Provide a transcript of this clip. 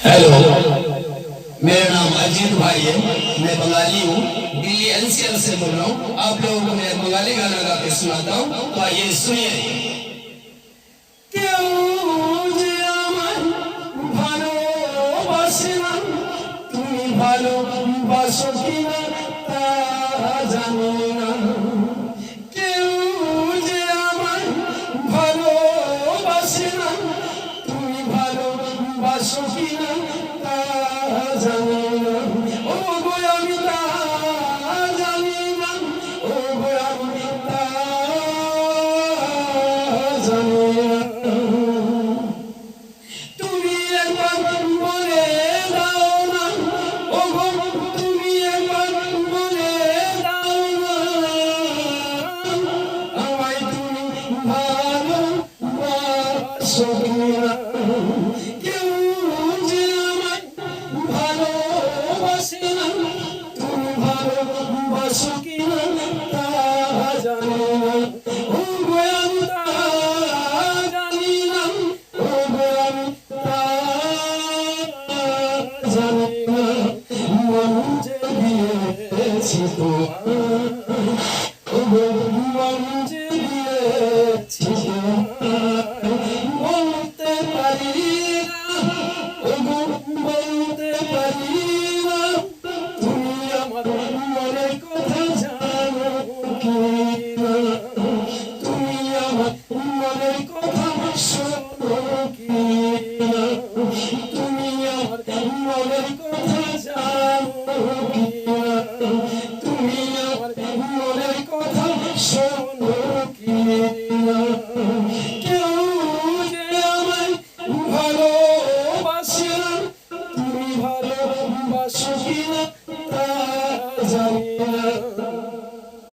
Hello, मेरा नाम अजीत भाई है। मैं बंगाली हूँ, दिल्ली एनसीआर से बोल रहा हूँ। आप लोगों को मैं बंगाली गाना गा के सुनाता हूँ, तो आइए सुनिए। क्यों जे আমার ভালোবাসে না, তুমি ভালোবাসো কিনা তা জানি না। কেউ যে আমার ভালোবাসে না, তুমি ভালোবাসো কিনা তা জানি না। ও গো আমি তা জানি না, ও গো আমি তা জানি না। তুমি একবার বলে দাও না, ও গো তুমি একবার বলে দাও না, আমায় তুমি ভালোবাসো কিনা। কেউ যে আমায় ভালোবাসে না, তুমি ভালোবাসো কিনা তা জানি না। ও গো আমি তা জানি না, ও গো আমি তা জানি না। মন যে দিয়েছি তোমায়, ও গো মন যে দিয়েছি তোমায়, বলতে পারি না, ও গো বলতে পারি না। তুমি আমার মনের কথা জানো কিনা, তুমি আমার মনের কথা শোনো কিনা, তুমি আমার মনের কথা জানো কিনা, তুমি আমার মনের কথা শোনো কিনা। কেউ যে আমায় ভালোবাসে না, তুমি ভালোবাসো কিনা তা জানি না।